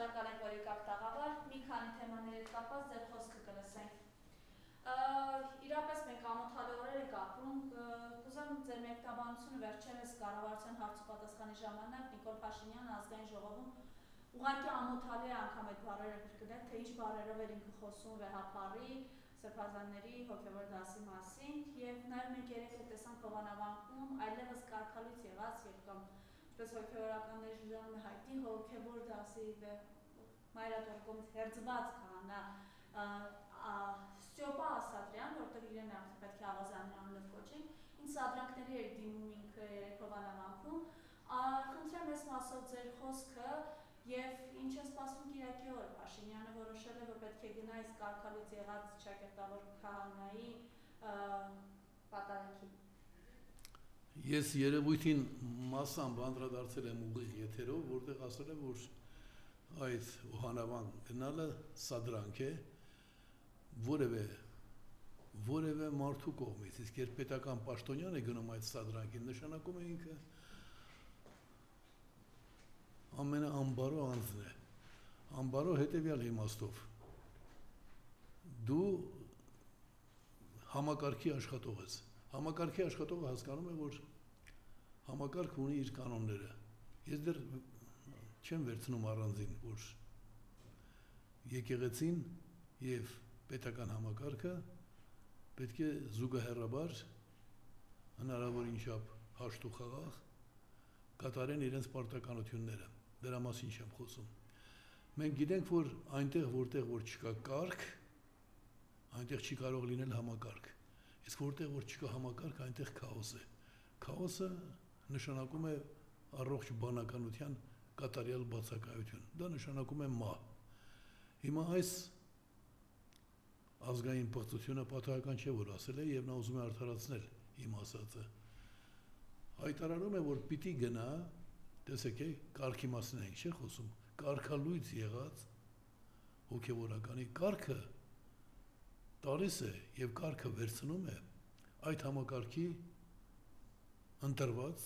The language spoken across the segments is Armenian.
շնորհակալ ենք, որ եկաք տաղավար, մի քանի թեմաների հետ կապված ձեր խոսքը կլսենք։ Իրապես մենք ամոթալի օրեր ենք ապրում, կուզեմ ձեր մեկնաբանությունը վերջերս կառավարության հարց ու պատասխանի ժամանակ Նիկոլ Փաշինյանը ազգային ժողովում ուղղակի ամոթալի անգամ այդ բառերը կրկնել, թե ինչ բառերով էր ինքը խոսում վեհապարի, սրբազանների հոգևոր դասի մասին, եւ նաեւ մենք երեք էլ տեսանք Հովանավանքում այլևս կարգալույց եղած եւ կամ ինչպես հոգևորականների ժառանգում է հայտնի հոգևոր դասի մայրաթորքում հերձված քահանա Ստյոպա Ասատրյան, որտեղ իրեն արդեն պետք է ավազաններ անունով կոչենք, ինչ սադրանքների էր դիմում ինքը երեք Հովանավանքում, խնդրեմ ես մասով ձեր խոսքը եւ ինչ է սպասվում Կիրակի օրը, Փաշինյանը որոշել է, որ պետք է գնա այս կարգալույց եղած ճակատավոր քահանայի պատարագի։ Ես երևույթին մասամբ անդրադարձել եմ ուղիղ եթերով, որտեղ ասել եմ, որ այդ Հովանավան գնալը սադրանք է որևէ մարդու կողմից, իսկ երբ պետական պաշտոնյան է գնում այդ սադրանքին, նշանակում է ինքը ամենաանբարո անձն է, անբարո հետևյալ իմաստով, դու համակարգի աշխատող ես, համակարգի աշխատողը հասկանում է, որ համակարգ ունի իր կանոնները, ես դեռ չեմ վերցնում առանձին, որ եկեղեցին և պետական համակարգը պետք է զուգահեռաբար հնարավորին չափ հաշտ ու խաղաղ կատարեն իրենց պարտականությունները, դրա մասին չեմ խոսում։ Մենք գիտենք, որ այնտեղ, որտեղ որ չկա կարգ, այնտեղ չի կարող լինել համակարգ, իսկ որտեղ որ չկա համակարգ, այնտեղ քաոս է։ Քաոսը նշանակում է առողջ բանականության կատարյալ բացակայություն, դա նշանակում է մահ։ Հիմա այս ազգային պղծությունը պատահական չէ, որ ասել է եւ նա ուզում է արդարացնել իմ ասածը։ Հայտարարում է, որ պիտի գնա, տեսեք, կարգի մասին ենք չէ խոսում, կարգալույց եղած հոգեվորականի կարգը տալիս է եւ կարգը վերցնում է այդ համակարգի ընտրված,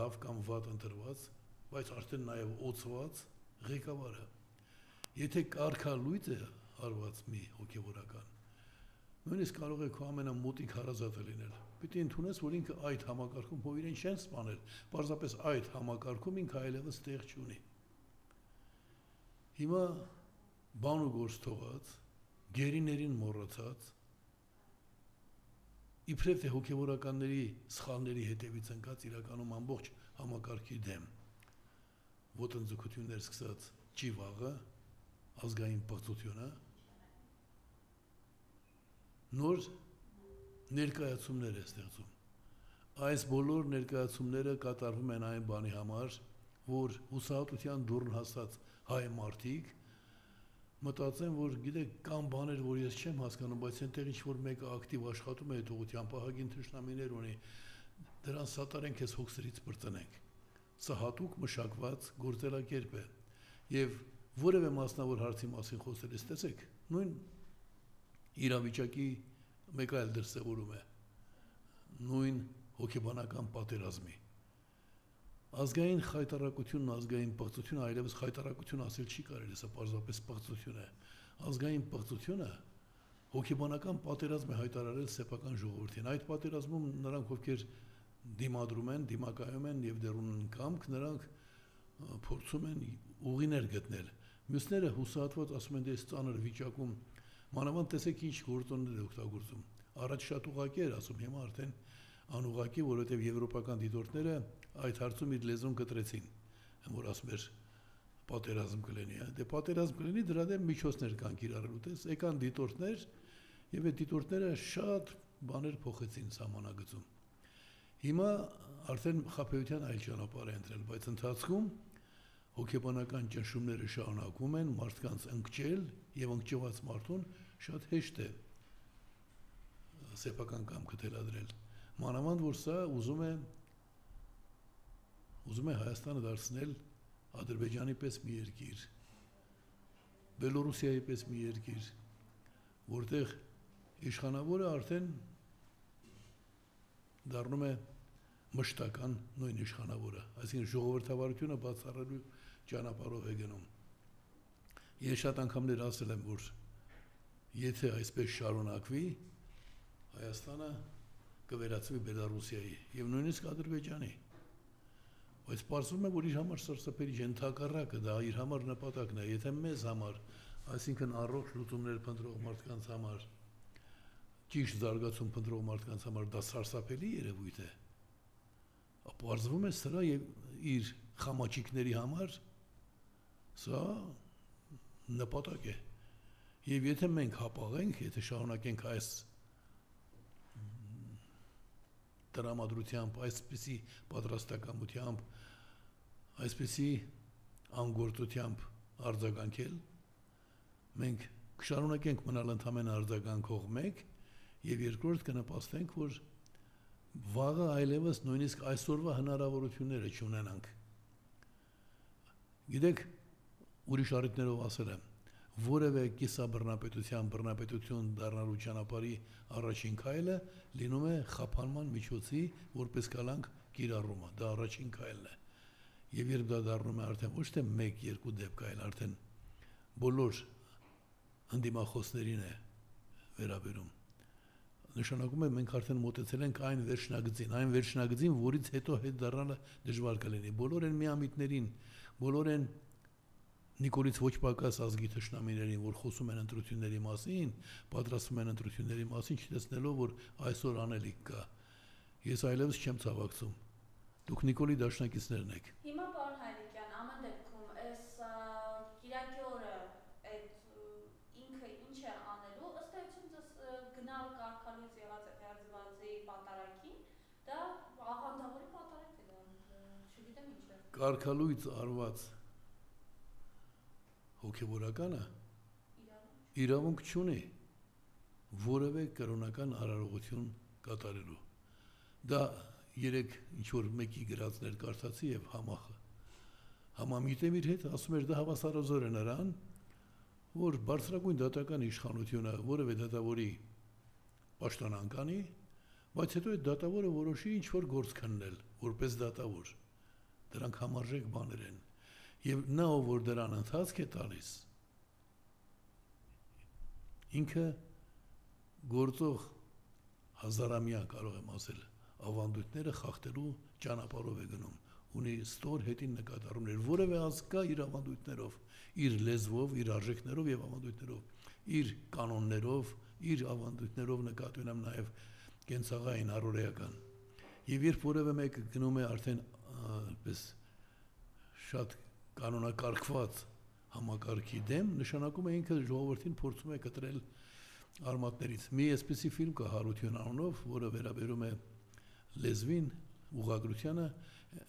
լավ կամ վատ ընտրված, բայց արդեն նաեւ օծված ղեկավարը։ Եթե կարգալույց է արված մի հոգևորական, նույնիսկ կարող է քո ամենամոտիկ հարազատը լինել, պիտի ընդունես, որ ինքը այդ համակարգում հո իրեն չեն սպանել, պարզապես այդ համակարգում ինքը այլևս տեղ չունի։ Հիմա բան ու գործ թողած, գերիներին մոռացած, իբրև թե հոգևորականների սխալների հետևից ընկած իրականում ամբողջ համակարգի դեմ ոտնձգություններ սկսած ճիվաղը, ազգային պղծությունը, նոր ներկայացումներ է ստեղծում։ Այս բոլոր ներկայացումները կատարվում են այն բանի համար, որ հուսահատության դուռն հասած հայ մարդիկ մտածեն, որ գիտեք, կան բաներ, որ ես չեմ հասկանում, բայց այնտեղ ինչ-որ մեկը ակտիվ աշխատում է այդ ուղղությամբ, ահագին թշնամիներ ունի, դրան սատարենք ես հոգսերից բրծնենք։ Սա հատուկ մշակված գործելակերպ է։ Եվ որևէ մասնավոր հարցի մասին խոսելիս տեսեք, նույն իրավիճակի մեկ այլ դրսևորում է, նույն հոգեբանական պատերազմի։ Ազգային խայտարակությունն, ազգային պղծությունը, այլևս խայտարակություն ասել չի կարելի, սա պարզապես պղծություն է։ Ազգային պղծությունը հոգեբանական պատերազմ է հայտարարել սեփական ժողովրդին։ Այդ պատերազմում նրանք, ովքեր դիմադրում են, դիմակայում են եւ դեռ ունեն կամք, նրանք փորձում են ուղիներ գտնել։ Մյուսները հուսահատված ասում են, դες ծանր վիճակում, մանավանդ տեսեք ինչ գործոններ օգտագործում։ Առաջ շատ ուղղակի էր ասում, հիմա արդեն անուղղակի, որովհետև եվրոպական դիտորդները այդ հարցում իր լեզուն կտրեցին, որ ասում էր պատերազմ կլինի, դե պատերազմ կլինի, դրա դեմ միջոցներ կան կիրառելու, տես եկան դիտորդներ եւ այդ դիտորդները շատ բաներ փոխեցին սահմանագծում։ Հիմա արդեն խաբեության այլ ճանապարհ է ընտրել, բայց ընթացքում հոգեբանական ճնշումները շարունակվում են, մարդկանց ընկճել եւ ընկճված մարդուն շատ հեշտ է սեփական կամքը թելադրել։ Մանավանդ որ սա ուզում է Հայաստանը դարձնել Ադրբեջանի պես մի երկիր, Բելոռուսիայի պես մի երկիր, որտեղ իշխանավորը արդեն դառնում է մշտական նույն իշխանավորը, այսինքն ժողովրդավարությունը բացառելու ճանապարհով է գնում։ Ես շատ անգամներ ասել եմ, որ եթե այսպես շարունակվի, Հայաստանը կվերածվի Բելարուսիայի եւ նույնիսկ Ադրբեջանի։ Բայց պարզվում է, որ իր համար սրսափելի ընդհակառակը դա իր համար նպատակն է, եթե մեզ համար, այսինքն առողջ լուծումներ փնտրող մարդկանց համար, ճիշտ զարգացում փնտրող մարդկանց համար դա սարսափելի երևույթ է։ Պարզվում է սրա եւ իր խամաչիկների համար սա նպատակ է։ Եվ եթե մենք հապաղենք, եթե շարունակենք այս տրամադրությամբ, այսպիսի պատրաստակամությամբ, այսպիսի անգործությամբ արձագանքել, մենք կշարունակենք մնալ ընդամենը արձագանքող մեկ եւ երկրորդ կնպաստենք, որ վաղը այլևս նույնիսկ այսօրվա հնարավորությունները չունենանք։ Գիտեք, ուրիշ առիթներով ասել եմ, որևէ կիսաբռնապետություն դառնալու ճանապարհի առաջին քայլը լինում է խափանման միջոցի որպես կալանք կիրառումը, դա առաջին քայլն է։ Եվ երբ դա դառնում է արդեն ոչ թե 1-2 դեպք, այլ արդեն բոլոր ընդդիմախոսներին է վերաբերում, նշանակում է մենք արդեն մոտեցել ենք այն վերջնագծին, որից հետո հետ դառնալը դժվար կլինի։ Բոլոր են միամիտներին, բոլոր են Նիկոլից ոչ պակաս ազգի թշնամիներին, որ խոսում են ընտրությունների մասին, պատրաստվում են ընտրությունների մասին, չտեսնելով, որ այսօր անելիք կա։ Ես այլևս չեմ ցավակցում։ Դուք Նիկոլի դաշնակիցներն եք։ Հիմա պարոն Հայրիկյան, ամեն դեպքում այս կիրակի օրը այդ ինքը ինչ է անելու, ըստ էության գնալ կարգալույց եղած է Ֆերձվածի պատարագին, դա աղանդավորի պատարակ է դա, չգիտեմ ինչ է։ Կարգալույց արված հոգևորականը իրավունք չունի որևէ կրոնական արարողություն կատարելու։ Դա երեք ինչ-որ մեկի գրածներ կարդացի եւ համամիտեմ իր հետ, ասում էր դա հավասարազոր է նրան, որ բարձրագույն դատական իշխանությունը որևէ դատավորի պաշտոնանկ անի, բայց հետո այդ դատավորը որոշի ինչ-որ գործ քննել, որպես դատավոր։ Դրանք համարժեք բաներ են։ Եվ նա, ով որ դրան ընթացք է տալիս, ինքը գործող հազարամյա կարող եմ ասել, ավանդույթները խախտելու ճանապարհով է գնում, ունի ստոր հետին նկատառումներ, որևէ ազգ կա իր ավանդույթներով, իր լեզվով, իր արժեքներով եւ ավանդույթներով, իր կանոններով, իր ավանդույթներով նկատի ունեմ նաեւ կենցաղային առօրեական։ Եվ երբ որևէ մեկը գնում է արդեն այդպես շատ կանոնակարգված համակարգի դեմ, նշանակում է ինքը ժողովրդին փորձում է կտրել արմատներից։ Մի այսպիսի ֆիլմ կա Հարություն անունով, որը վերաբերում է լեզվին, ուղղագրությանը,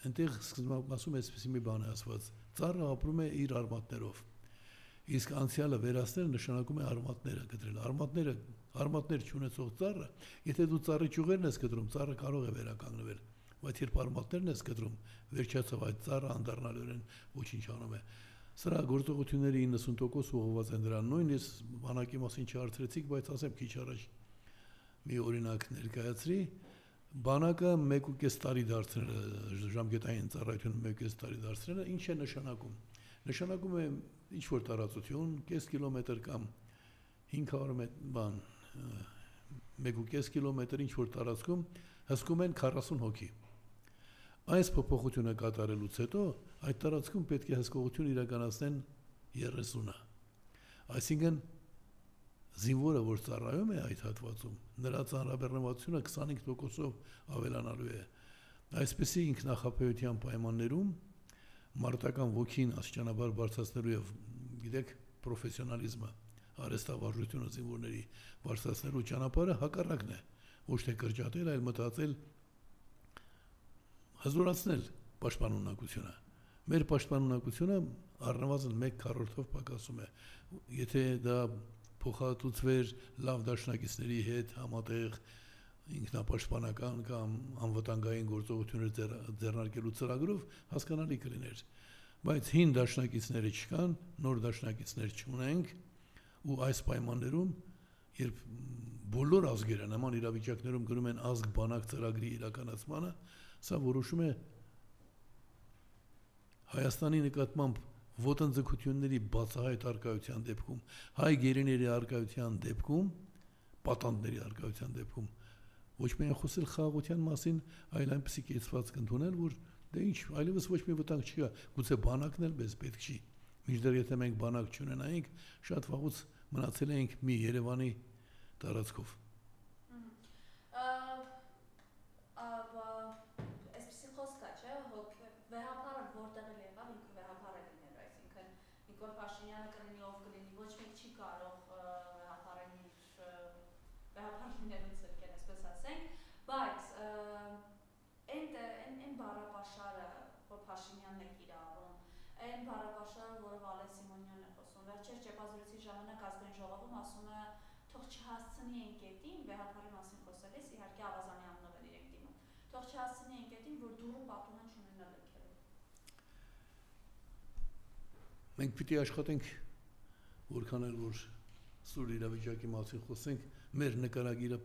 այնտեղ սկզբում ասում է այսպիսի մի բան է ասված. ծառը ապրում է իր արմատներով։ Իսկ անցյալը վերացնել նշանակում է արմատները կտրել։ Արմատներ չունեցող ծառը, եթե դու ծառի ճյուղերն ես կտրում, ծառը կարող է վերականգնվել, բայց երբ արմատներն ես կտրում, վերջացավ այդ ծառը անդառնալորեն ոչնչանում է։ Սրա գործողությունների 90% ուղղված են դրան։ Նույն ես բանակի մասին չհարցրեցիք, բայց ասեմ քիչ առաջ մի օրինակ ներկայացրի, բանակը 1.5 տարի դարձրել ժամկետային ծառայությունը 1.5 տարի դարձրելը ինչ է նշանակում։ Նշանակում է ինչ որ տարածություն, կես կիլոմետր կամ 500 մետր 1.5 կիլոմետր ինչ որ տարածքում հսկում են 40 հոգի։ Այս փոփոխությունը կատարելուց հետո այդ տարածքում պետք է հսկողություն իրականացնեն 30-ը։ Այսինքն զինվորը, որ ծառայում է այդ հատվածում, նրա ծանրաբեռնվածությունը 25%-ով ավելանալու է։ Այսպիսի ինքնախապեյության պայմաններում մարտական ոգին աստիճանաբար բարձրացնելու եւ գիտեք պրոֆեսիոնալիզմը, արհեստավարժությունը զինվորների բարձրացնելու ճանապարհը հակառակն է, ոչ թե կրճատել, այլ մտածել հզորացնել պաշտպանունակությունը։ Մեր պաշտպանունակությունը առնվազն 1/4-ով պակասում է։ Եթե դա փոխհատուցվեր լավ դաշնակիցների հետ համատեղ ինքնապաշտպանական կամ անվտանգային գործողություններ ձեռնարկելու ծրագրով հասկանալի կլիներ։ Բայց հին դաշնակիցները չկան, նոր դաշնակիցներ չունենք, ու այս պայմաններում, երբ բոլոր ազգերը նման իրավիճակներում գնում են ազգ-բանակ ծրագրի իրականացմանը, սա որոշում է Հայաստանի նկատմամբ ոտնձգությունների բացահայտ արկայության դեպքում, հայ գերիների արկայության դեպքում, պատանդների արկայության դեպքում ոչ միայն խոսել խաղաղության մասին, այլ այնպեսի կեցված կընդունել, որ դե ինչ, այլևս ոչ մի վտանգ չկա, գուցե բանակն էլ մեզ պետք չի։ Մինչդեռ եթե մենք բանակ չունենայինք, շատ վաղուց մնացել էինք մի Երևանի տարածքով։ Այսպեսի խոսք է, չէ՞, վեհապարը որտեղ էլ եղավ, ինքը վեհապար է լինել, այսինքն Նիկոլ Փաշինյանը կլինի, ով կլինի, ոչ մեկ չի կարող վեհապար լինելու ցրկեն, այսպես ասենք, բայց այն բառապաշարը, որ Փաշինյանն է կիրառում, այն բառապաշարը, որը Վալե Սիմոնյանն է խոսում, վերջերս ճեպազրույցի ժամանակ ազգային ժողովում ասում է, թող չհասցնի այն կետին, վեհապարի մասին խոսելիս, իհարկե Ավազանի անունով էլ իրենք դիմում, թող չհասցնի այն կետին, որ դուրը պատուհան չունենա լքելու։ Մենք պիտի աշխատենք, որքան էլ որ սուր իրավիճակի մասին խոսենք, մեր նկարագիրը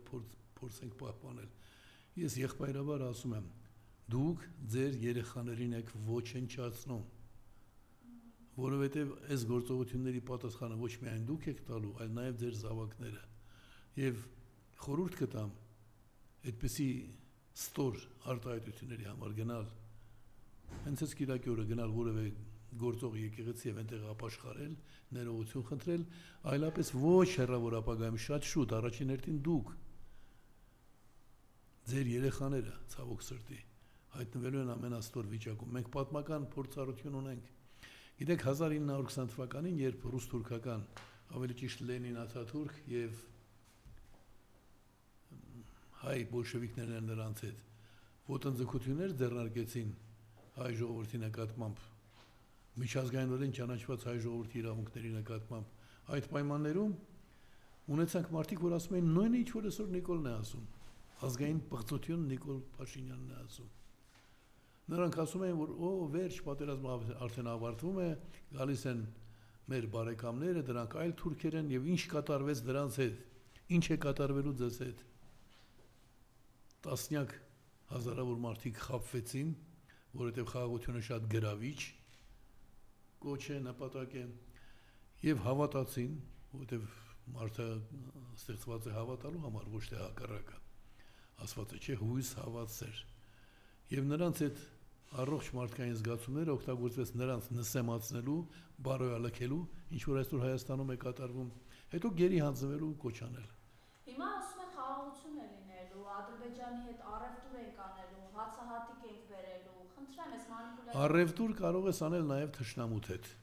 փորձենք պահպանել։ Ես եղբայրաբար ասում եմ, դուք ձեր երեխաներին եք ոչնչացնում, որովհետև այս գործողությունների պատասխանը ոչ միայն դուք եք տալու, այլ նաև ձեր զավակները։ Եվ խորհուրդ կտամ այդպիսի ստոր արտահայտությունների համար գնալ, հենց այս կիրակի օրը գնալ որևէ գործող եկեղեցի եւ այնտեղ ապաշխարել, ներողություն խնդրել, այլապես ոչ հեռավոր ապագայում շատ շուտ առաջին հերթին դուք ձեր երեխաները ցավոք սրտի հայտնվելու են ամենաստոր վիճակում։ Մենք պատմական փորձառություն ունենք։ Գիտեք 1920 թվականին, երբ ռուս-թուրքական, ավելի ճիշտ Լենին-Աթաթուրք եւ հայ բոլշևիկներն են նրանց հետ ոտնձգություններ ձեռնարկեցին հայ ժողովրդի նկատմամբ, միջազգայինորեն ճանաչված հայ ժողովրդի իրավունքների նկատմամբ, այդ պայմաններում ունեցանք մարդիկ, որ ասում էին նույնը ինչ որ այսօր Նիկոլն է ասում, ազգային պղծություն Նիկոլ Փաշինյանն է ասում։ Նրանք ասում էին, որ վերջ պատերազմը արդեն ավարտվում է, գալիս են մեր բարեկամները, դրանք այլ թուրքեր են եւ ինչ կատարվեց դրանց հետ, ինչ է կատարվելու ձեզ հետ։ Տասնյակ հազարավոր մարդիկ խաբվեցին, որովհետև խաղաղությունը շատ գրավիչ կոչ է, նպատակ է, եւ հավատացին, որովհետև մարդը ստեղծված է հավատալու համար, ոչ թե հակառակը։ Ասված է, չէ, հույս հավատացեր։ Եվ նրանց այդ առողջ մարդկային զգացումները օգտագործվեց նրանց նսեմացնելու, բարոյալքելու, ինչ որ այսօր Հայաստանում է կատարվում, հետո գերի հանձնվելու կոչանել։ Հիմա ասում են խաղաղություն է լինելու, Ադրբեջանի հետ առևտուր ենք անելու, հացահատիկ ենք բերելու, խնդրեմ ես մանիպուլյացիա։ Առևտուր կարող ես անել նաև թշնամուդ հետ։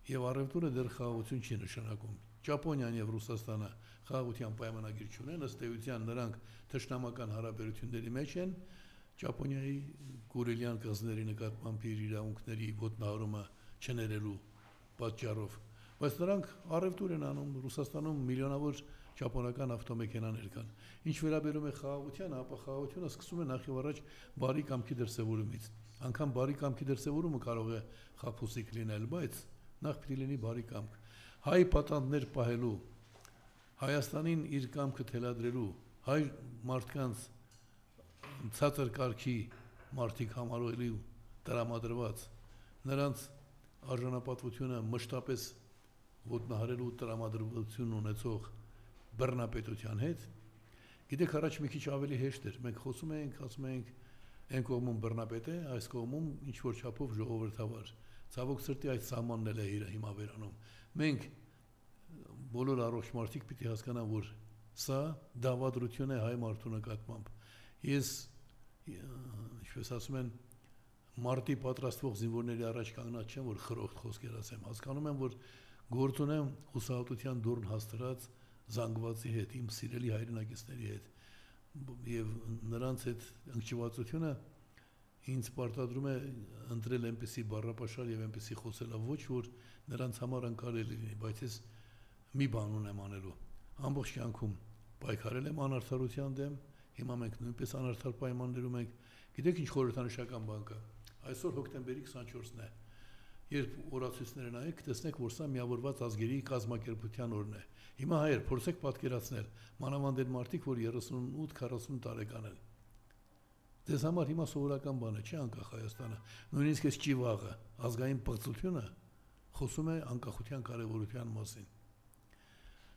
Եվ առևտուրը դեռ խաղաղություն չի նշանակում։ Ճապոնիան եւ Ռուսաստանը խաղաղության պայմանագիր չունեն, ըստ էության նրանք թշնամական հարաբերությունների մեջ են, Ճապոնիայի Կուրիլյան կղզիների նկատմամբ իր իրավունքների ոտնահարումը չներելու պատճառով, բայց նրանք առևտուր են անում, Ռուսաստանում միլիոնավոր ճապոնական ավտոմեքենաներ կան։ Ինչ վերաբերում է խաղաղությանը, ապա խաղաղությունը սկսում է նախ եւ առաջ բարի կամքի դրսևորումից։ Անկամ բարի կամքի դրսևորումը կարող է խաբուսիկ լինել, բայց նախ պիտի լինի բարի կամք։ Հայ պատանդներ պահելու, Հայաստանին իր կամքը թելադրելու, հայ մարդկանց ցածր կարգի մարդիկ համարելու տրամադրված, նրանց արժանապատվությունը մշտապես ոտնահարելու տրամադրություն ունեցող բռնապետության հետ, գիտեք առաջ մի քիչ ավելի հեշտ էր, մենք խոսում էինք, ասում էինք այն կողմում բռնապետ է, այս կողմում ինչ որ չափով ժողովրդավար, ցավոք սրտի այդ սահմանն էլ է հիմա վերանում։ Մենք բոլոր առողջ մարդիկ պիտի հասկանան, որ սա դավադրություն է հայ մարդու նկատմամբ։ Ես, ինչպես ասում են, մարտի պատրաստվող զինվորների առաջ կանգնած չեմ, որ խրոխտ խոսքեր ասեմ, հասկանում եմ, որ գործ ունեմ հուսահատության դուրն հաստրած զանգվածի հետ, իմ սիրելի հայրենակիցների հետ, եւ նրանց հետ ընկճվածությունը ինձ պարտադրում է ընտրել այնպիսի բառապաշար եւ այնպիսի խոսելաոճ, որ նրանց համար անցալելի լինի, բայց ես մի բան ունեմ անելու։ Ամբողջ կյանքում պայքարել եմ անարդարության դեմ, հիմա մենք նույնպես անարդար պայմաններում ենք։ Գիտեք ինչ խորհրդանշական բան կա։ Այսօր հոկտեմբերի 24-ն է։ Երբ օրացույցները նայեք, տեսնեք, որ սա միավորված ազգերի կազմակերպության օրն է։ Հիմա հայեր, փորձեք պատկերացնել, մանավանդ այն մարդիկ, որ 38-40 տարեկան են։ Ձեզ համար հիմա սովորական բան է, չէ՞ անկախ Հայաստանը։ Նույնիսկ այս ճիվաղը, ազգային պղծությունը խոսում է անկախության կարևորության մասին։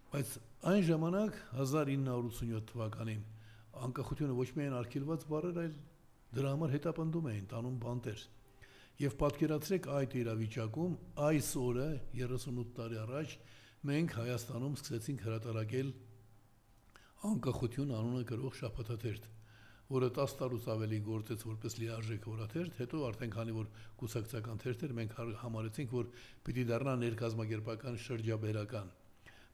Բայց այն ժամանակ 1987 թվականին անկախությունը ոչ միայն արգելված բառեր, այլ դրա համար հետապնդում էին, տանում բանտեր։ Եվ պատկերացրեք այդ իրավիճակում այս օրը 38 տարի առաջ մենք Հայաստանում սկսեցինք հրատարակել անկախություն անունը կրող շաբաթաթերթ, որը 10 տարուց ավելի գործեց որպես լիարժեք օրաթերթ, հետո արդեն քանի որ կուսակցական թերթ էր, մենք համարեցինք, որ պիտի դառնա ներկազմակերպական շրջաբերական,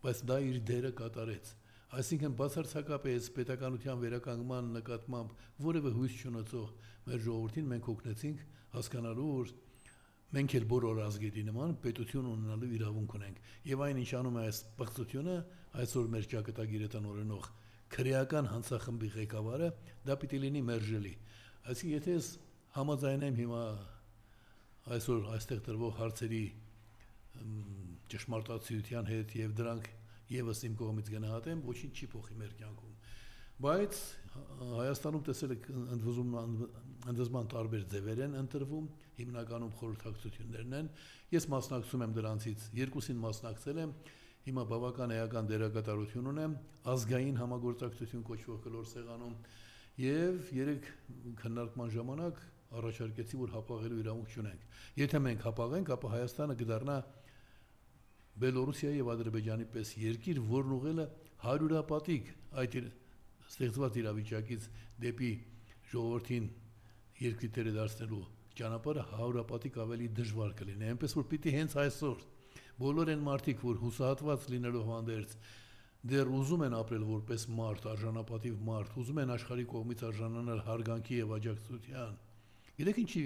բայց դա իր դերը կատարեց։ Այսինքն բացարձակապես պետականության վերականգնման նկատմամբ որևէ հույս չունեցող մեր ժողովրդին մենք օգնեցինք հասկանալու, որ մենք էլ բոլոր ազգերի նման պետություն ունենալու իրավունք ունենք։ Եվ այն ինչ անում է այս պղծությունը, այսօր մեր ճակատագիրը տնօրինող քրեական հանցախմբի ղեկավարը, դա պիտի լինի մերժելի։ Այսինքն եթե ես համաձայնեմ հիմա այսօր այստեղ տրվող հարցերի ճշմարտացիության հետ եւ դրանք եւս իմ կողմից գնահատեմ, ոչինչ չի փոխի մեր կյանքում։ Բայց Հայաստանում տեսել եք ընդվզման տարբեր ձևեր են ընտրվում, հիմնականում խորհրդակցություններն են։ Ես մասնակցում եմ դրանցից, երկուսին մասնակցել եմ, հիմա բավական էական դերակատարություն ունեմ ազգային համագործակցություն կոչվող կլոր սեղանում եւ երեք քննարկման ժամանակ առաջարկեցի, որ հապաղելու իրավունք չունենք։ Եթե մենք հապաղենք, ապա Հայաստանը կդառնա Բելոռուսիայի եւ Ադրբեջանի պես երկիր, որն ուղղելը հարյուրապատիկ այդ ստեղծված իրավիճակից դեպի ժողովրդին երկրի տերը դարձնելու ճանապարհը հարյուրապատիկ ավելի դժվար կլինի։ Այնպես որ պիտի հենց այսօր բոլոր այն մարդիկ, որ հուսահատված լինելով հանդերձ դեռ ուզում են ապրել որպես մարդ, արժանապատիվ մարդ, ուզում են աշխարհի կողմից արժանանալ հարգանքի եւ աջակցության։ Գիտեք ինչի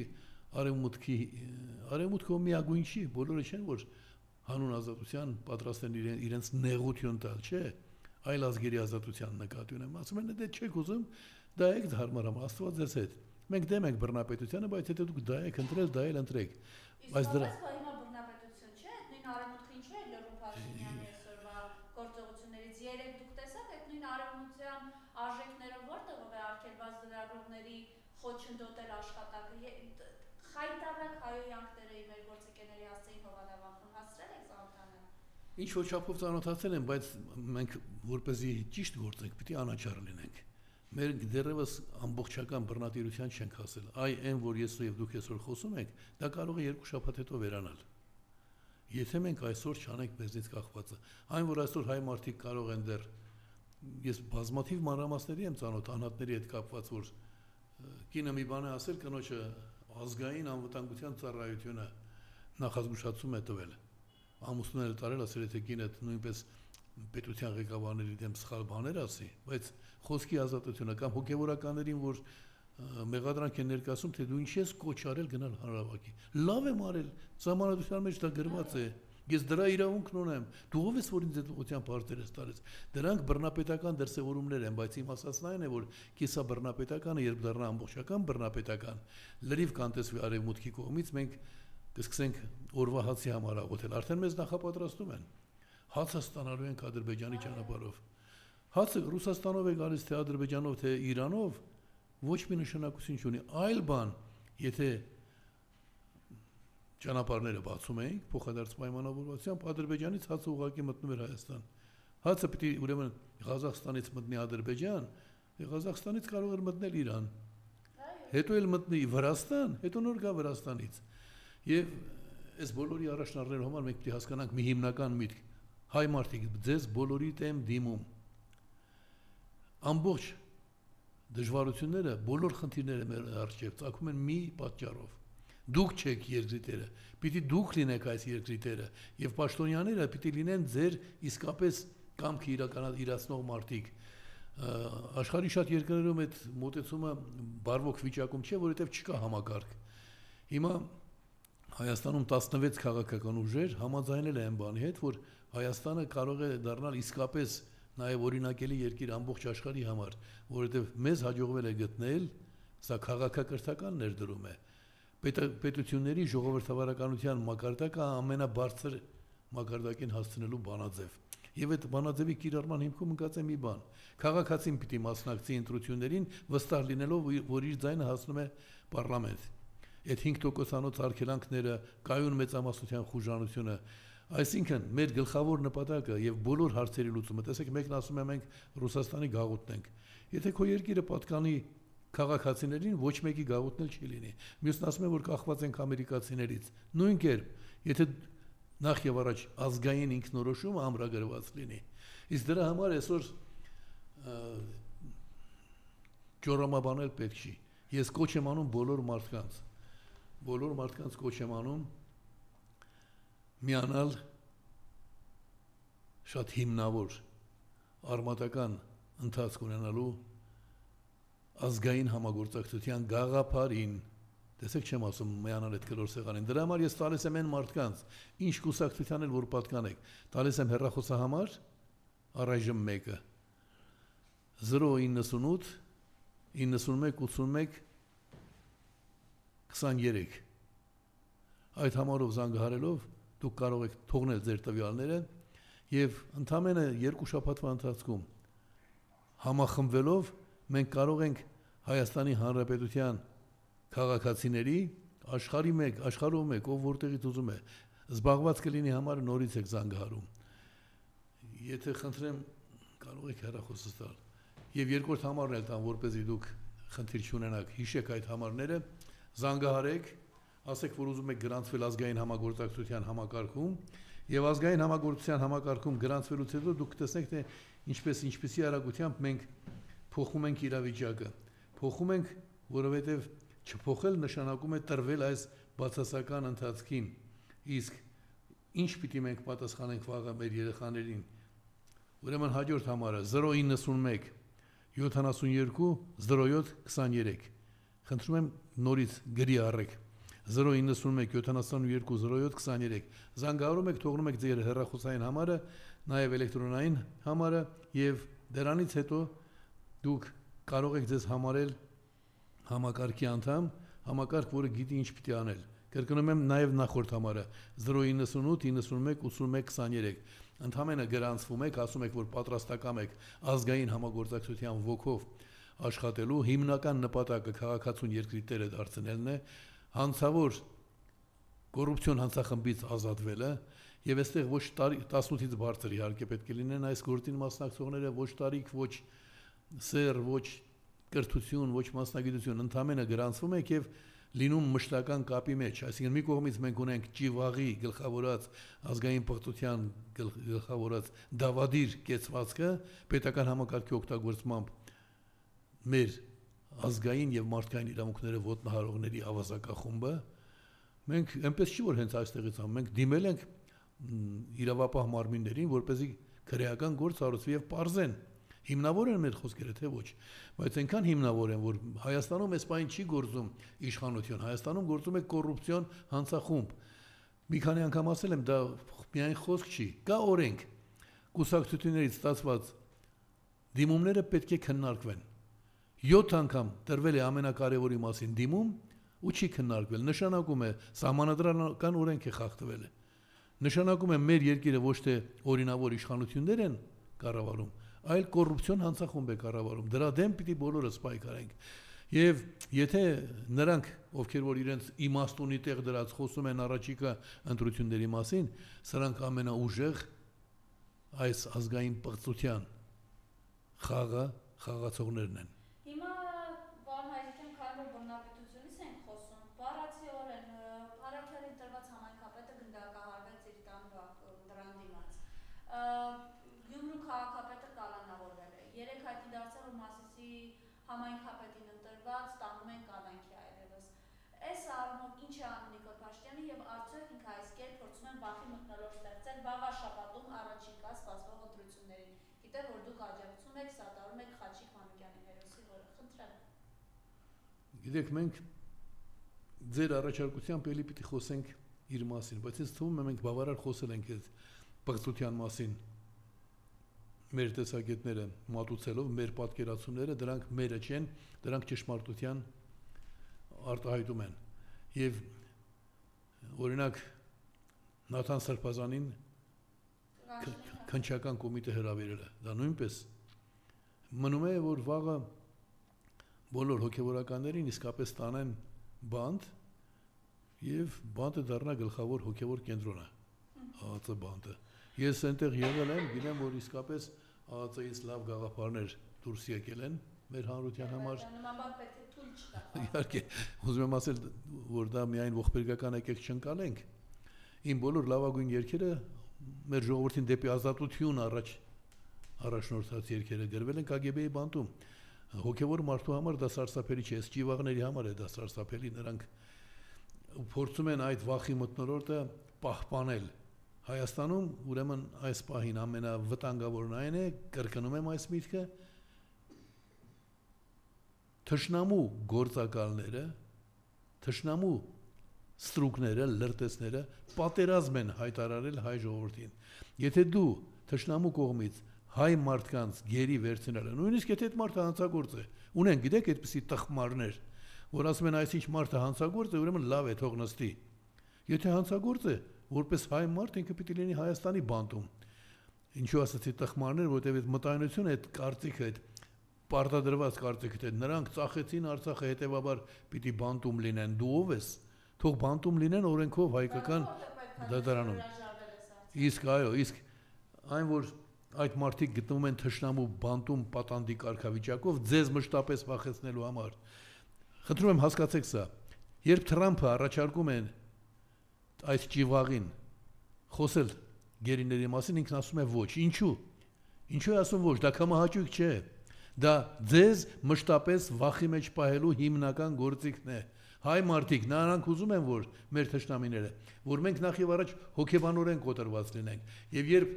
արևմուտքը միագույն չի, բոլորը չեն որ հանուն ազատության պատրաստ են իրենց նեղություն տալ, չէ, այլ ազգերի ազատության նկատի ունեմ։ Ասում են, դե չեք ուզում, դա եք հարմարամ, Աստված ձեզ հետ։ Մենք դեմ ենք բռնապետությանը, բայց եթե դուք դա եք ընտրել, դա էլ ընտրեք։ Բայց դրա բռնապետություն չէ, նույն արևմուտքը ինչու է լրում Փաշինյանի այսօրվա գործողություններից երեք դուք տեսաք այդ նույն արևմուտյան արժեքները որտեղով է արգելված լրագրողների խոչընդոտել աշխատակը խայտարակ հայոյանքները մեր գործիքների հասցեին հովանավանքում հասցրել եք ծանոթանալ։ Ինչ որ չափով ծանոթացել են, բայց մենք որպեսզի ճիշտ գործենք, պիտի անաչառ լինենք։ Մեր դեռևս ամբողջական բռնատիրության չենք հասել։ Այն որ ես եւ դուք այսօր խոսում եք, դա կարող է 2 շաբաթ հետո վերանալ։ Եթե մենք այսօր չանենք մեզնից կախվածը, այն որ այսօր հայ մարդիկ կարող են դեռ ես բազմաթիվ մանրամասների եմ ծանոթ անհատների հետ կապված, որ կինը մի բան է ասել, կնոջը ազգային անվտանգության ծառայությունը նախազգուշացում է տվել։ Ամուսնուները տարել ասել, եթե կինը նույնպես պետության ղեկավարների դեմ սխալ բաներ ասի, բայց խոսքի ազատությունը կամ հոգևորականներին, որ մեղադրանք են ներկայացում, թե դու ինչ ես կոչ արել գնալ հանրավակի։ Լավ եմ արել, սահմանադրության մեջ դա գրված է։ Ես դրա իրավունքն ունեմ։ Դու ով ես, որ ինձ այդ ուղղությամբ հարցեր ես տալիս։ Դրանք բռնապետական դրսևորումներ են, բայց իմ ասածն այն է, որ կիսա բռնապետականը, երբ դառնա ամբողջական բռնապետական, լրիվ կանտեսվի արևմուտքի կողմից, մենք կսկսենք օրվա հացի համար աղոթել։ Արդեն մեզ նախապատրաստում են։ Հացը ստանալու ենք Ադրբեջանի ճանապարհով։ Հացը Ռուսաստանով է գալիս, թե Ադրբեջանով, թե Իրանով, ոչ մի նշանակություն չունի։ Այլ բան, եթե ճանապարհները բացում էինք, փոխադարձ պայմանավորվածությամբ Ադրբեջանից հացը ուղղակի մտնում էր Հայաստան։ Հացը պիտի ուրեմն Ղազախստանից մտնի Ադրբեջան, Ղազախստանից կարող էր մտնել Իրան։ Հետո էլ մտնի Վրաստան, հետո նոր գա Վրաստանից։ Եվ այս բոլորի առաջնորդների համար մենք պիտի հասկանանք մի հիմնական միտք։ Հայ մարդիկ, ձեզ բոլորի դեմ դիմում։ Ամբողջ դժվարությունները, բոլոր խնդիրները մեր առջև ծագում են մի պատճառով։ Դուք չեք երկրի տերը, պիտի դուք լինեք այս երկրի տերը, եւ պաշտոնյաները պիտի լինեն ձեր իսկապես կամքը իրացնող մարդիկ։ Աշխարհի շատ երկրներում այդ մոտեցումը բարվոք վիճակում չէ, որովհետեւ չկա համակարգ։ Հիմա Հայաստանում 16 քաղաքական ուժեր համաձայնել են բանի հետ, որ Հայաստանը կարող է դառնալ իսկապես նաև օրինակելի երկիր ամբողջ աշխարհի համար, որովհետև մեզ հաջողվել է գտնել, սա քաղաքակրթական ներդրում է, պետությունների ժողովրդավարականության մակարդակը ամենաբարձր մակարդակին հասցնելու բանաձև։ Եվ այդ բանաձևի կիրառման հիմքում ընկած է մի բան. քաղաքացին պիտի մասնակցի ընտրություններին, վստահ լինելով, որ իր ձայնը հասնում է պարլամենտ։ այդ 5%-անոց արգելանքները, կայուն մեծամասնության խուժանությունը, այսինքն մեր գլխավոր նպատակը եւ բոլոր հարցերի լուծումը, տեսեք, մեկն ասում է մենք Ռուսաստանի գաղութն ենք։ Եթե քո երկիրը պատկանի քաղաքացիներին, ոչ մեկի գաղութն էլ չի լինի։ Մյուսն ասում է, որ կախված ենք ամերիկացիներից։ Նույն կերպ, եթե նախ եւ առաջ ազգային ինքնորոշումը ամրագրված լինի։ Իսկ դրա համար այսօր ճորամաբանել պետք չի։ Ես կոչ եմ անում բոլոր մարդկանց կոչ եմ անում միանալ շատ հիմնավոր արմատական ընթացք ունենալու ազգային համագործակցության գաղափարին, տեսեք չեմ ասում միանալ այդ կլոր սեղանին, դրա համար ես տալիս եմ այն մարդկանց, ինչ կուսակցության էլ որ պատկանեք, տալիս եմ հեռախոսահամար, առայժմ մեկը, 098 91 81 23, այդ համարով զանգահարելով դուք կարող եք թողնել ձեր տվյալները եւ ընդամենը 2 շաբաթվա ընթացքում համախմբվելով մենք կարող ենք Հայաստանի Հանրապետության քաղաքացիների աշխարհում եք, ով որտեղից ուզում է, զբաղված կլինի համարը նորից եք զանգահարում։ Եթե խնդրեմ, կարող եք հեռախոսս տալ։ Եվ երկրորդ համարն էլ տամ, որպեսզի դուք խնդիր չունենաք, հիշեք այդ համարները, զանգահարեք, ասեք, որ ուզում եք գրանցվել ազգային համագործակցության համակարգում, եւ ազգային համագործակցության համակարգում գրանցվելուց հետո դուք տեսնեք, թե ինչպեսի արագությամբ մենք փոխում ենք իրավիճակը։ Փոխում ենք, որովհետեւ չփոխել նշանակում է տրվել այս բացասական ընթացքին։ Իսկ ինչ պիտի մենք պատասխանենք վաղը մեր երեխաներին։ Ուրեմն հաջորդ համարը 091 72 07 23։ Խնդրում եմ նորից գրի առեք 091 72 07 23։ Զանգահարում եք, թողնում եք ձեր հեռախոսային համարը, նաև էլեկտրոնային համարը եւ դրանից հետո դուք կարող եք ձեզ համարել համակարգի անդամ, համակարգ, որը գիտի ինչ պիտի անել։ Կրկնում եմ նաև նախորդ համարը 098 91 81 23։ Ընդհանրապես գրանցվում եք, ասում եք, որ պատրաստակամ եք ազգային համագործակցության ոգով աշխատելու, հիմնական նպատակը քաղաքացուն երկրի տերը դարձնելն է, հանցավոր կոռուպցիոն հանցախմբից ազատվելը, եւ այստեղ ոչ 18-ից բարձր իհարկե պետք է լինեն այս գործին մասնակցողները, ոչ տարիք, ոչ սեր, ոչ կրթություն, ոչ մասնագիտություն, ընդհանրապես գրանցվում եք եւ լինում մշտական կապի մեջ, այսինքն մի կողմից մենք ունենք Ճիվաղի գլխավորած ազգային պղծության գլխավորած դավադիր կեցվածքը պետական համակարգի օգտագործմամբ մեր ազգային եւ մարդկային իրավունքները ոտնահարողների ավազակախումբը, մենք այնպես չի որ հենց այստեղից ամ, մենք դիմել ենք իրավապահ մարմիններին, որպեսզի քրեական գործ հարուցվի եւ պարզեն հիմնավոր են մեր խոսքերը, թե ոչ, բայց այնքան հիմնավոր են, որ Հայաստանում այս բան չի գործում իշխանություն, Հայաստանում գործում է կոռուպցիոն հանցախումբ։ Մի քանի անգամ ասել եմ, դա միայն խոսք չի, կա օրենք, կուսակցություններից ստացված դիմումները պետք է քննարկվեն։ 7 անգամ տրվել է ամենակարևորի մասին դիմում ու չի քննարկվել, նշանակում է սահմանադրական օրենք է խախտվել։ Նշանակում է մեր երկիրը ոչ թե օրինավոր իշխանություններ են կառավարում, այլ կոռուպցիոն հանցախումբ է կառավարում։ Դրա դեմ պիտի բոլորս պայքարենք։ Եվ եթե նրանք, ովքեր որ իրենց իմաստունի տեղ դրած խոսում են առաջիկա ընտրությունների մասին, սրանք ամենաուժեղ այս ազգային պղծության խաղացողներն են։ Հիմա պարոն Հայրիկյան, քանի որ բռնապետությունից ենք խոսում, բառացիորեն Փարաքյալի տրված համայնքապետը գնդակահարվեց իր տան դրան դիմաց։ Գյումրու քաղաքապետը կալանավորվել է։ Երեք հայտնի դարձավ, որ Մասիսի համայնքապետին ընտրված տանում են կալանքի այլևս։ Այս առումով ինչ է անում Նիկոլ Փաշինյանը եւ արդյոք ինքը այս կերպ փորձում են վախի մթնոլորտ ստեղծել վաղաշաբաթում առաջիկա սպասվող ընտրություններին։ Գիտեմ, որ դուք աջակցում եք, սատարում եք Խաչիկ Մանուկյանի հերոսի որը, խնդրեմ։ Գիտեք, մենք ձեր առաջարկությամբ էլի պիտի խոսենք իր մասին, բայց ինձ թվում է մենք բավարար խոսել ենք այդ պղծության մասին։ Մեր տեսակետները մատուցելով, մեր պատկերացումները, դրանք մերը չեն, դրանք ճշմարտության արտահայտում են։ Եվ օրինակ Նաթան Սրբազանին քննչական կոմիտե հրավիրել է, դա նույնպես մնում է, որ վաղը բոլոր հոգևորականներին իսկապես տանեն բանդ եւ բանտը դառնա գլխավոր հոգեվոր կենտրոնը ԱԱԾ բանտը ես այնտեղ եղել եմ գիտեմ որ իսկապես ԱԱԾ-ից լավ գաղափարներ դուրս եկել են մեր հանրության համար իհարկե ուզում եմ ասել որ դա միայն ողբերգական եկեք չընկալենք իմ բոլոր լավագույն երգերը մեր ժողովրդին դեպի ազատություն առաջնորդած երգերը գրվել են KGB-ի բանտում հոգեվոր մարդու համար դա սարսափելի չէ այս ճիվաղների համար է դա սարսափելի նրանք փորձում են այդ վախի մթնոլորտը պահպանել Հայաստանում ուրեմն այս պահին ամենավտանգավորն այն է կրկնում եմ այս միտքը թշնամու գործակալները թշնամու ստրուկները լրտեսները պատերազմ են հայտարարել հայ ժողովրդին եթե դու թշնամու կողմից հայ մարդկանց գերի վերցնելը նույնիսկ եթե այդ մարդը հանցագործ է ունեն գիտեք այդպիսի տխմարներ որ ասում են այսինչ մարդը հանցագործ է ուրեմն լավ է թող նստի եթե հանցագործ է որպես հայ մարդ ինքը պիտի լինի Հայաստանի բանտում ինչու ասացի տխմարներ որտեղ այդ մտայնությունը այդ կարծիքը այդ պարտադրված կարծիքը նրանք ծախեցին Արցախը հետևաբար պիտի բանտում լինեն դու ով ես թող բանտում լինեն օրենքով հայկական դատարանում իսկ այո իսկ այն որ այդ մարդիկ գտնվում են թշնամու բանտում պատանդի կարգավիճակով ձեզ մշտապես վախեցնելու համար խնդրում եմ հասկացեք սա երբ Թրամփը առաջարկում են այդ ճիվաղին խոսել գերիների մասին ինքն ասում է ոչ ինչու է ասում ոչ դա կամահաճույք չէ դա ձեզ մշտապես վախի մեջ պահելու հիմնական գործիքն է հայ մարդիկ նրանք ուզում են որ մեր թշնամիները որ մենք նախ եւ առաջ հոգեբանորեն կոտրված լինենք եւ երբ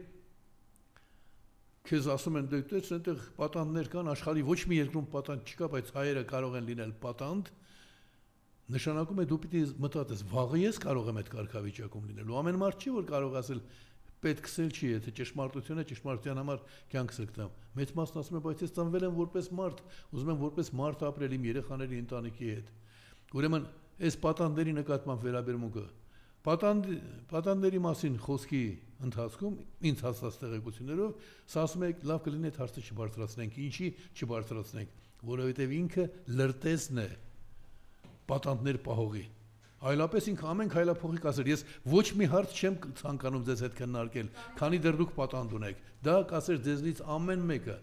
քեզ ասում են դե այնտեղ պատանդներ կան աշխարհի ոչ մի երկրում պատանդ չկա բայց հայերը կարող են լինել պատանդ նշանակում է դու պիտի մտածես վաղը ես կարող եմ այդ կարգավիճակում լինելու ամեն մարդ չի որ կարող ասել պետք է չի եթե ճշմարտությունը ճշմարտության համար կյանքս կտամ մեծ մասն ասում է բայց ես ծնվել եմ որպես մարդ ուզում եմ որպես մարդ ապրել իմ երեխաների ընտանիքի հետ ուրեմն այս պատանդների նկատմամբ վերաբերմունքը պատանդների մասին խոսքի ընթացքում ինձ հասած տեղեկություններով սա ասում է լավ կլինի այդ հարցը չբարձրացնենք ինչի չբարձրացնենք որովհետև ինքը լրտեսն է պատանդներ պահողի այլապես ինքը ամեն քայլափոխի կասեր ես ոչ մի հարց չեմ ցանկանում ձեզ հետ քննարկել քանի դեռ դուք պատանդ ունեք դա կասեր ձեզնից ամեն մեկը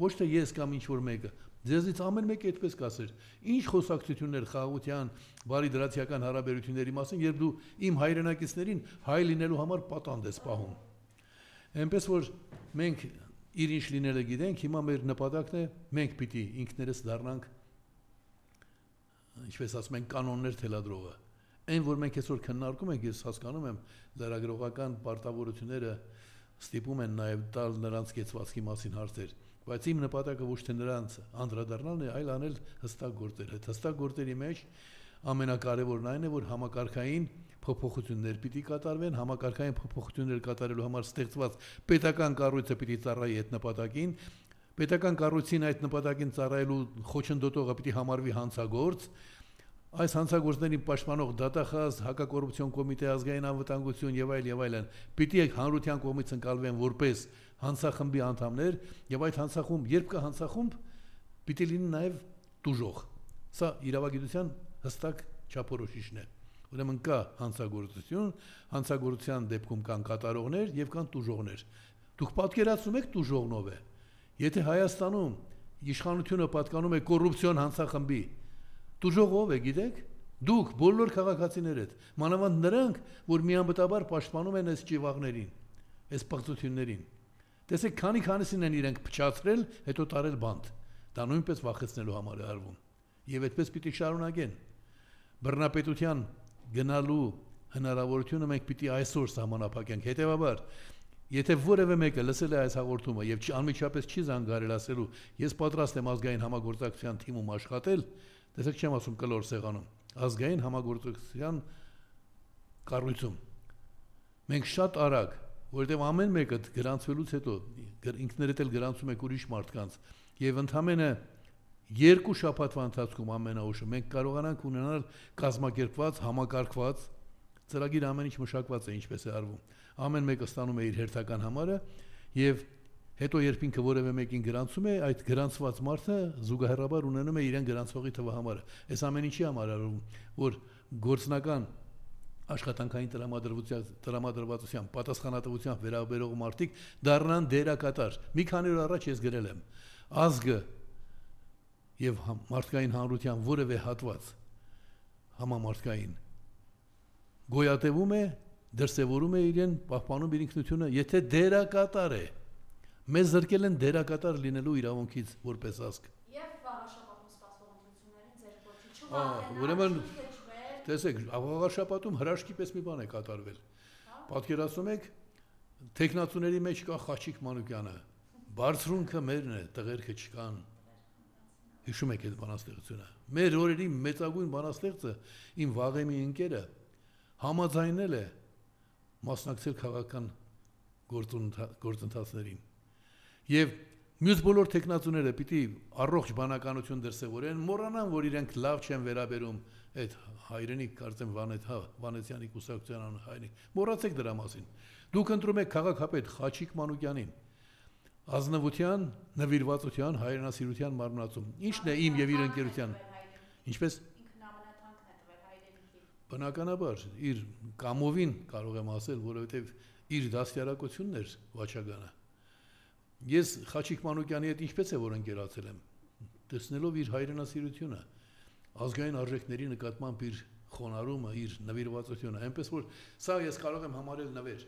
ոչ թե ես կամ ինչ որ մեկը ձեզնից ամեն մեկը այդպես կասեր ինչ խոսակցություններ խաղաղության բարի դրացիական հարաբերությունների մասին երբ դու իմ հայրենակիցներին հայ լինելու համար պատանդ ես պահում այնպես որ մենք իր ինչ լինելը գիտենք հիմա մեր նպատակն է մենք պիտի ինքներս դառնանք ինչպես ասում են կանոններ թելադրողը այն որ մենք այսօր քննարկում ենք ես հասկանում եմ լրագրողական պարտավորությունները ստիպում են նաև տալ նրանց կեցվածքի մասին հարցեր բայց իմ նպատակը ոչ թե նրանց անդրադառնալն է այլ անել հստակ գործեր այդ հստակ գործերի մեջ ամենակարևորն այն է որ համակարգային փոփոխություններ պիտի կատարվեն համակարգային փոփոխություններ կատարելու համար ստեղծված պետական կառույցը պիտի ծառայի այդ նպատակին պետական կառույցին այդ նպատակին ծառայելու խոչընդոտողը պիտի համարվի հանցագործ այս հանցագործներին պաշտպանող դատախազ հակակոռուպցիոն կոմիտե ազգային անվտանգություն եւ այլն պիտի հանրության կողմից ընկալվեն որպես հանցախմբի անդամներ եւ այդ հանցախումբ երբ կա հանցախումբ պիտի լինի նաեւ տուժող սա իրավագիտության հստակ չափորոշիչն է ուրեմն կա հանցագործության դեպքում կան կատարողներ եւ կան տուժողներ դուք պատկերացնում եք տուժողն ով է եթե Հայաստանում իշխանությունը պատկանում է կոռուպցիոն հանցախմբի տուժող ով է գիտեք դուք բոլոր քաղաքացիներդ մանավանդ նրանք որ միանբտաբար պաշտպանում են այս ճիվաղներին այս պղծություններին տեսեք քանիսին են իրենք փչացրել հետո տարել բանտ դա նույնպես վախեցնելու համար է արվում եւ այդպես պիտի շարունակեն բռնապետության գնալու հնարավորությունը մենք պիտի այսօր սահմանափակենք հետեւաբար եթե որևէ մեկը լսել է այս հաղորդումը եւ անմիջապես չի զանգարել ասելու ես պատրաստ եմ ազգային համագործակցության թիմում աշխատել տեսեք չեմ ասում կլոր սեղանում ազգային համագործակցության կառույցում մենք շատ արագ որովհետև ամեն մեկը գրանցվելուց հետո ինքներդ էլ գրանցում եք ուրիշ մարդկանց եւ ընդամենը 2 շաբաթվա ընթացքում ամենաուշը մենք կարողանանք ունենալ կազմակերպված համակարգված ծրագիր ամեն ինչ մշակված է ինչպես է արվում ամեն մեկը ստանում է իր հերթական համարը եւ հետո երբ ինքը որևէ մեկին գրանցում է այդ գրանցված մարդը զուգահեռաբար ունենում է իրեն գրանցողի թվահամարը այս ամեն ինչի համար արվում որ գործնական աշխատանքային տրամադրվածության պատասխանատվության վերաբերող մարդիկ դառնան դերակատար։ Մի քանի օր առաջ ես գրել եմ. ազգը եւ մարդկային հանրության որևէ հատված համամարտկային գոյատևում է, դրսևորում է իրեն, պահպանում իր ինքնությունը, եթե դերակատար է։ Մեզ զրկել են դերակատար լինելու իրավունքից որպես ազգ։ Եվ վաղաշաբաթում սպասվող ընտրություններին ձեր կողմից Ուրեմն տեսեք, վաղաշաբաթում հրաշքի պես մի բան է կատարվել։ Պատկերացնում եք, տեխնացուների մեջ կա Խաչիկ Մանուկյանը, բարձրունքը մերն է, տղերքը չկան։ Հիշում եք այդ բանաստեղծությունը։ Մեր օրերի մեծագույն բանաստեղծը իմ վաղեմի ընկերը համաձայնել է մասնակցել քաղաքական գործընթացներին։ Եվ մյուս բոլոր տեխնացուները պիտի առողջ բանականություն դրսևորեն, մոռանան, որ իրենք լավ չեն վերաբերում այդ հայրենիք, կարծեմ Վանեցյանի կուսակցության հայրենիք։ Մոռացեք դրա մասին։ Դուք ընտրում եք քաղաքապետ Խաչիկ Մանուկյանին, ազնվության, նվիրվածության, հայրենասիրության մարմնացում։ Ինչն է իմ եւ իր ընկերության։ Ինչպես ինքնամնաթանկն է տվել հայրենիքին։ Բնականաբար իր կամովին կարող եմ ասել, որովհետեւ իր դաստիարակությունն էր Վաչագանը։ Ես Խաչիկ Մանուկյանի հետ ինչպես է որ ընկերացել եմ, տեսնելով իր հայրենասիրությունը, ազգային արժեքների նկատմամբ իր խոնարհումը, իր նվիրվածությունը, այնպես որ սա ես կարող եմ համարել նվեր։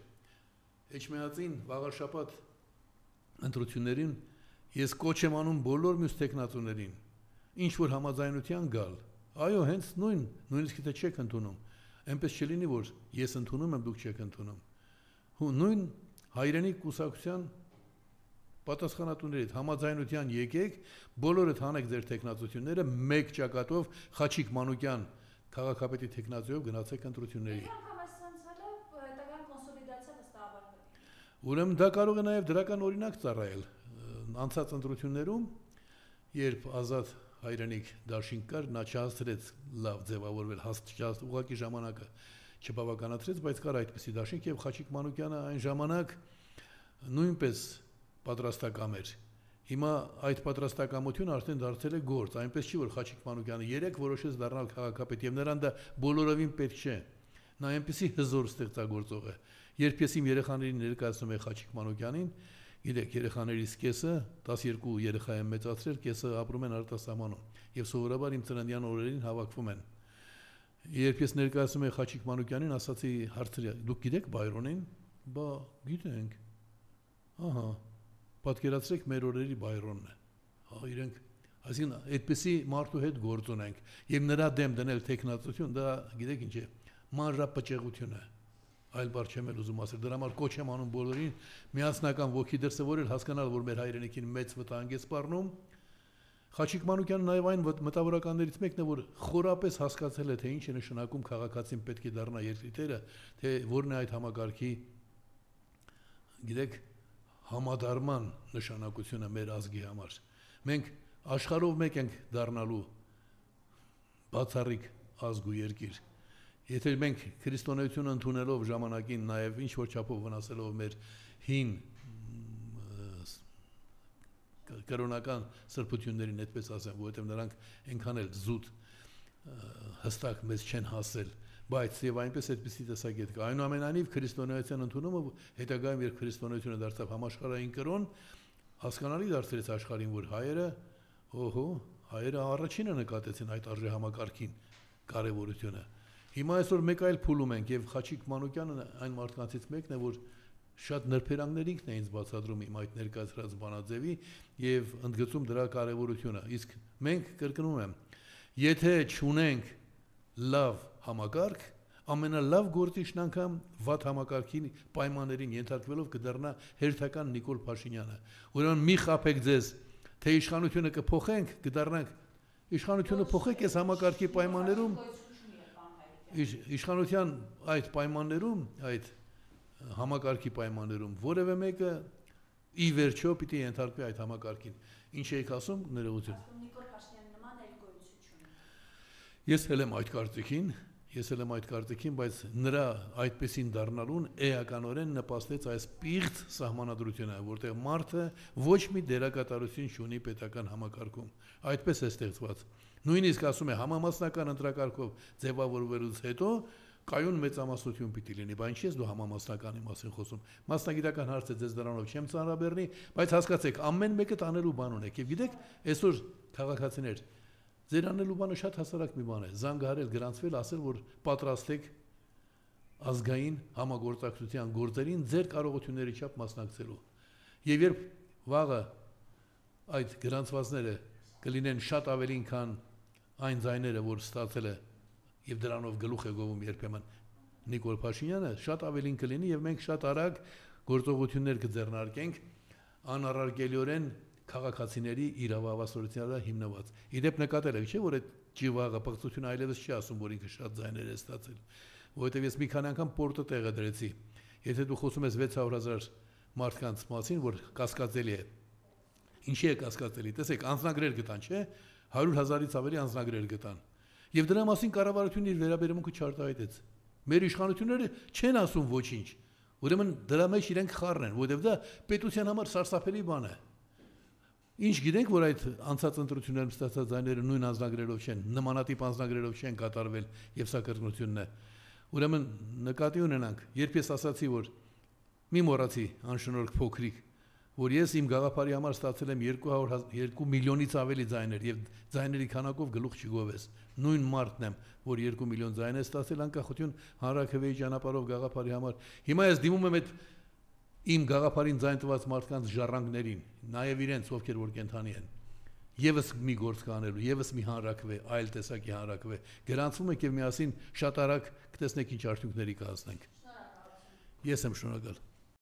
Էջմիածին վաղաշաբաթ ընտրություններին ես կոչ եմ անում բոլոր մյուս տեխնացուներին, ինչ որ համաձայնության գալ։ Այո, հենց նույնիսկ եթե չեք ընդունում, այնպես չլինի, որ ես ընդունում եմ, դուք չեք ընդունում։ Նույն հայրենիք կուսակցության պատասխանատուներից համաձայնության եկեք, բոլորդ հանեք ձեր տեխնացությունները մեկ ճակատով Խաչիկ Մանուկյան քաղաքապետի տեխնացիով գնացեք ընտրությունների։ Ուրեմն դա կարող է նաև դրական օրինակ ծառայել անցած ընտրություններում, երբ ազատ հայրենիք դաշինք կար, նա չհասցրեց լավ ձևավորվել, ուղղակի ժամանակը չբավականացրեց, բայց կար այդպիսի դաշինք եւ Խաչիկ Մանուկյանը այն ժամանակ նույնպես պատրաստակամ էր։ Հիմա այդ պատրաստակամությունը արդեն դարձել է գործ, այնպես չի որ Խաչիկ Մանուկյանը երեք որոշեց դառնալ քաղաքապետ եւ նրան դա բոլորովին պետք չէ։ Նա այնպեսի հզոր ստեղծագործող է։ Երբ ես իմ երեխաներին ներկայացնում եմ Խաչիկ Մանուկյանին, գիտեք, երեխաներից կեսը 12 երեխա եմ մեծացրել, կեսը ապրում են արտասահմանում եւ սովորաբար իմ ծննդյան օրերին հավաքվում են։ Երբ ես ներկայացնում եմ Խաչիկ Մանուկյանին, ասացի հարցրի. դուք գիտեք Բայրոնին։ Բա գիտենք։ Ահա, պատկերացրեք մեր օրերի Բայրոնն է։ Իրենք, այսինքն այդպեսի մարդու հետ գործ ունենք եւ նրա դեմ դնել տեխնացություն, դա գիտեք ինչ է, մանրապճեղություն է։ Այլ բառ չեմ ուզում ասել, դրա համար կոչ եմ անում բոլորին միասնական ոգի դրսևորել, հասկանալ, որ մեր հայրենիքին մեծ վտանգ է սպառնում։ Խաչիկ Մանուկյանը նաև այն մտավորականներից մեկն է, որ խորապես հասկացել է, թե ինչ է նշանակում քաղաքացին պետք է դառնա երկրի տերը, թե որն է այդ համակարգի, գիտեք, համադարման նշանակությունը մեր ազգի համար։ Մենք աշխարհով մեկ ենք դառնալու բացառիկ ազգ ու երկիր։ Եթե մենք քրիստոնեությունը ընդունելով ժամանակին նաև ինչ որ չափով վնասելով մեր հին կրոնական սրբություններին, այդպես ասեմ, որովհետև նրանք այնքան էլ զուտ հստակ մեզ չեն հասել, բայց եւ այնպես այդպեսի տեսակետ կա։ Այնուամենայնիվ քրիստոնեության ընդունումը հետագայում երբ քրիստոնեությունը դարձավ համաշխարհային կրոն, հասկանալի դարձրեց աշխարհին, որ հայերը առաջինը նկատեցին այդ արժե համակարգին կարևորությունը։ Հիմա այսօր մեկ այլ փուլում ենք եւ Խաչիկ Մանուկյանը այն մարդկանցից մեկն է, որ շատ նրբերանգներ ինքն է ինձ բացատրում իմ այդ ներկայացրած բանաձևի եւ ընդգծում դրա կարեւորությունը։ Իսկ մենք կրկնում եմ, եթե չունենք լավ համակարգ, ամենալավ գործիչն անգամ վատ համակարգի պայմաններին ենթարկվելով կդառնա հերթական Նիկոլ Փաշինյանը։ Ուրեմն մի խաբեք ձեզ, թե իշխանությունը կփոխենք, կդառնանք իշխանությունը փոխեք այս համակարգի պայմաններում, իշխանության այդ պայմաններում, այդ համակարգի պայմաններում որևէ մեկը ի վերջո պիտի ենթարկվի այդ համակարգին։ Ինչ եք ասում, ներողություն։ Նիկոլ Փաշինյանի նման այլ գոյություն չունի։ Ես էլ եմ այդ կարծիքին, բայց նրա այդպեսին դառնալուն էականորեն նպաստեց այս պիղծ սահմանադրությունը, որտեղ մարդը ոչ մի դերակատարություն չունի պետական համակարգում։ Այդպես է ստեղծված։ Նույնիսկ ասում է համամասնական ընտրակարգով ձևավորվելուց հետո կայուն մեծամասնություն պիտի լինի, բայց ինչի՞ ես դու համամասնականի մասին խոսում։ Մասնագիտական հարց է, ձեզ դրանով չեմ ծանրաբեռնի, բայց հասկացեք, ամեն մեկը տանելու բան ունեք։ Եվ գիտեք, այսօր քաղաքացիներ, ձեր անելու բանը շատ հասարակ մի բան է։ Զանգահարել, գրանցվել, ասել, որ պատրաստ եք ազգային համագործակցության գործերին ձեր կարողությունների չափ մասնակցելու։ Եվ երբ վաղը այդ գրանցվածները կլինեն շատ ավելին, քան այն ձայները, որ ստացել է եւ դրանով գլուխ է գովում երբեմն Նիկոլ Փաշինյանը, շատ ավելին կլինի եւ մենք շատ արագ գործողություններ կձեռնարկենք անառարկելիորեն քաղաքացիների իրավավասորության վրա հիմնված։ Իդեպ նկատել եք, չէ՞ որ այդ ջիվաղը պղծությունը այլևս չի ասում, որ ինքը շատ ձայներ է ստացել, որովհետեւ ես մի քանի անգամ պորտը տեղը դրեցի։ Եթե դու խոսում ես 600,000 մարդկանց մասին, որ կասկածելի է։ Ինչի է կասկածելի։ Տեսեք, անձնագրեր գտան, չէ՞։ 100,000-ից ավելի անձնագրեր գտան։ Եվ դրա մասին կառավարությունը իր վերաբերմունքը չարտահայտեց։ Մեր իշխանությունները չեն ասում ոչինչ։ Ուրեմն դրա մեջ իրենք խառն են, որովհետև դա պետության համար սարսափելի բան է։ Ինչ գիտենք, որ այդ անցած ընտրություններում ստացած ձայները նույն անձնագրերով չեն, նմանատիպ անձնագրերով չեն կատարվել, եւ սա կրկնությունն է։ Ուրեմն նկատի ունենանք, երբ ես ասացի, որ մի մոռացի անշնորհք փոքրիկ, որ ես իմ գաղափարի համար ստացել եմ 2 միլիոնից ավելի ձայներ եւ ձայների քանակով գլուխ չգովես։ Նույն մարդն եմ, որ 2 միլիոն ձայն է ստացել անկախություն հանրաքվեի ճանապարհով գաղափարի համար։ Հիմա ես դիմում եմ այդ իմ գաղափարին ձայն տված մարդկանց ժառանգներին, նաեւ իրենց, ովքեր որ կենթանի են։ Եվս մի գործ կանելու, եւս մի հանրաքվե, այլ տեսակի հանրաքվե։ Գրանցվում եք եւ միասին շատ արագ կտեսնեք ինչ արդյունքների կհասնենք։ Ես եմ շնորհակալ։